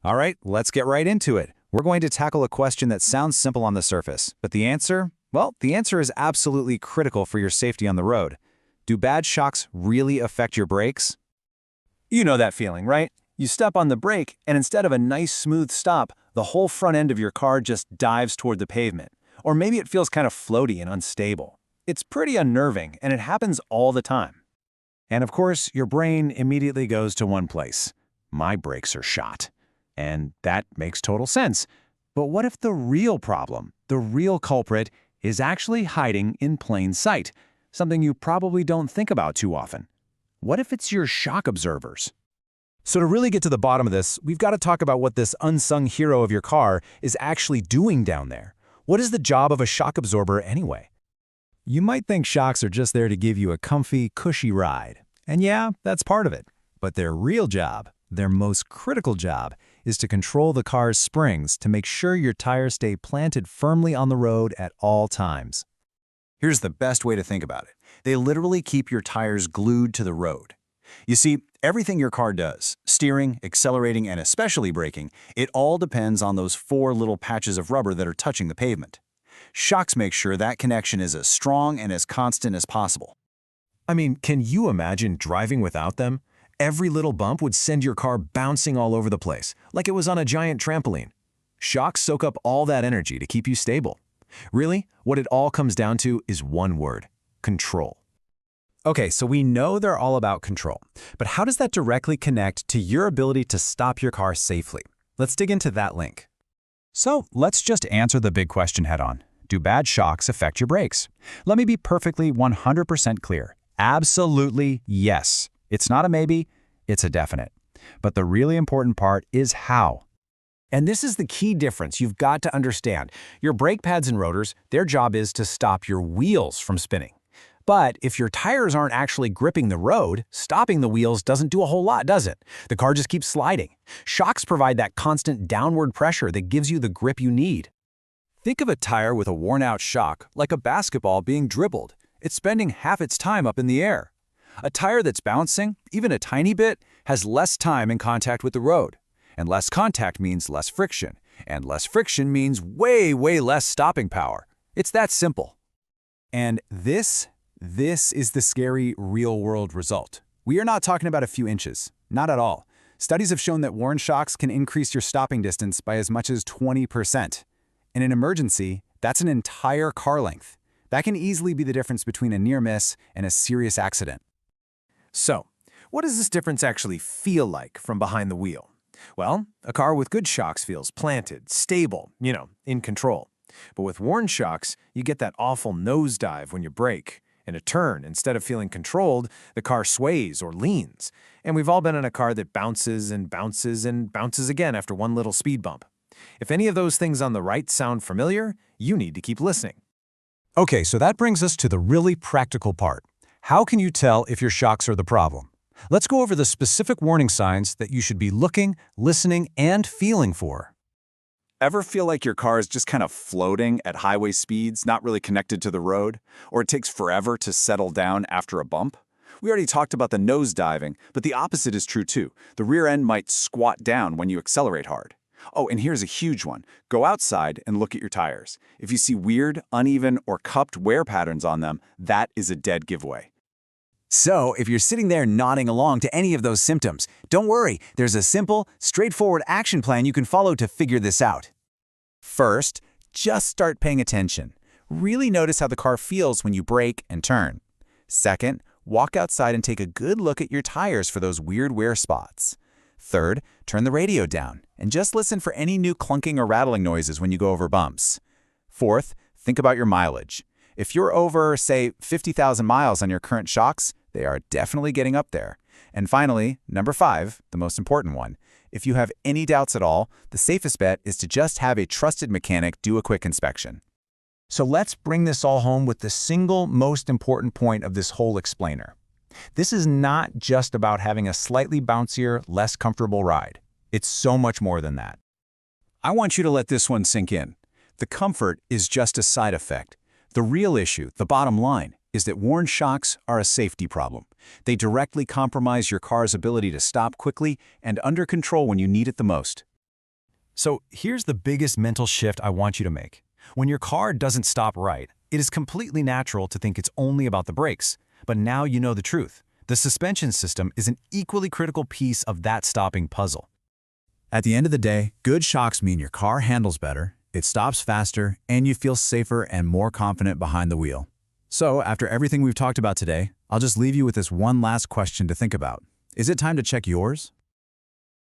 All right, let's get right into it. We're going to tackle a question that sounds simple on the surface, but the answer? Well, the answer is absolutely critical for your safety on the road. Do bad shocks really affect your brakes? You know that feeling, right? You step on the brake, and instead of a nice smooth stop, the whole front end of your car just dives toward the pavement. Or maybe it feels kind of floaty and unstable. It's pretty unnerving, and it happens all the time. And of course, your brain immediately goes to one place. My brakes are shot. And that makes total sense. But what if the real problem, the real culprit, is actually hiding in plain sight? Something you probably don't think about too often. What if it's your shock absorbers? So to really get to the bottom of this, we've got to talk about what this unsung hero of your car is actually doing down there. What is the job of a shock absorber anyway? You might think shocks are just there to give you a comfy, cushy ride. And yeah, that's part of it. But their real job, their most critical job, is to control the car's springs to make sure your tires stay planted firmly on the road at all times. Here's the best way to think about it. They literally keep your tires glued to the road. You see, everything your car does, steering, accelerating, and especially braking, it all depends on those four little patches of rubber that are touching the pavement. Shocks make sure that connection is as strong and as constant as possible. I mean, can you imagine driving without them? Every little bump would send your car bouncing all over the place, like it was on a giant trampoline. Shocks soak up all that energy to keep you stable. Really, what it all comes down to is one word: control. Okay, so we know they're all about control, but how does that directly connect to your ability to stop your car safely? Let's dig into that link. So let's just answer the big question head-on. Do bad shocks affect your brakes? Let me be perfectly 100% clear. Absolutely yes. It's not a maybe, it's a definite. But the really important part is how. And this is the key difference you've got to understand. Your brake pads and rotors, their job is to stop your wheels from spinning. But if your tires aren't actually gripping the road, stopping the wheels doesn't do a whole lot, does it? The car just keeps sliding. Shocks provide that constant downward pressure that gives you the grip you need. Think of a tire with a worn-out shock like a basketball being dribbled. It's spending half its time up in the air. A tire that's bouncing, even a tiny bit, has less time in contact with the road. And less contact means less friction. And less friction means way less stopping power. It's that simple. And this is the scary real-world result. We are not talking about a few inches. Not at all. Studies have shown that worn shocks can increase your stopping distance by as much as 20%. In an emergency, that's an entire car length. That can easily be the difference between a near miss and a serious accident. So, what does this difference actually feel like from behind the wheel? Well, a car with good shocks feels planted, stable, in control. But with worn shocks, you get that awful nosedive when you brake. In a turn, instead of feeling controlled, the car sways or leans. And we've all been in a car that bounces and bounces and bounces again after one little speed bump. If any of those things on the right sound familiar, you need to keep listening. Okay, so that brings us to the really practical part. How can you tell if your shocks are the problem? Let's go over the specific warning signs that you should be looking, listening, and feeling for. Ever feel like your car is just kind of floating at highway speeds, not really connected to the road? Or it takes forever to settle down after a bump? We already talked about the nose diving, but the opposite is true too. The rear end might squat down when you accelerate hard. Oh, and here's a huge one. Go outside and look at your tires. If you see weird, uneven, or cupped wear patterns on them, that is a dead giveaway. So, if you're sitting there nodding along to any of those symptoms, don't worry, there's a simple, straightforward action plan you can follow to figure this out. First, just start paying attention. Really notice how the car feels when you brake and turn. Second, walk outside and take a good look at your tires for those weird wear spots. Third, turn the radio down and just listen for any new clunking or rattling noises when you go over bumps. Fourth, think about your mileage. If you're over, say, 50,000 miles on your current shocks, they are definitely getting up there. And finally, number 5, the most important one, if you have any doubts at all, the safest bet is to just have a trusted mechanic do a quick inspection. So let's bring this all home with the single most important point of this whole explainer. This is not just about having a slightly bouncier, less comfortable ride. It's so much more than that. I want you to let this one sink in. The comfort is just a side effect. The real issue, the bottom line, is that worn shocks are a safety problem. They directly compromise your car's ability to stop quickly and under control when you need it the most. So here's the biggest mental shift I want you to make. When your car doesn't stop right, it is completely natural to think it's only about the brakes. But now you know the truth. The suspension system is an equally critical piece of that stopping puzzle. At the end of the day, good shocks mean your car handles better, it stops faster, and you feel safer and more confident behind the wheel. So, after everything we've talked about today, I'll just leave you with this one last question to think about. Is it time to check yours?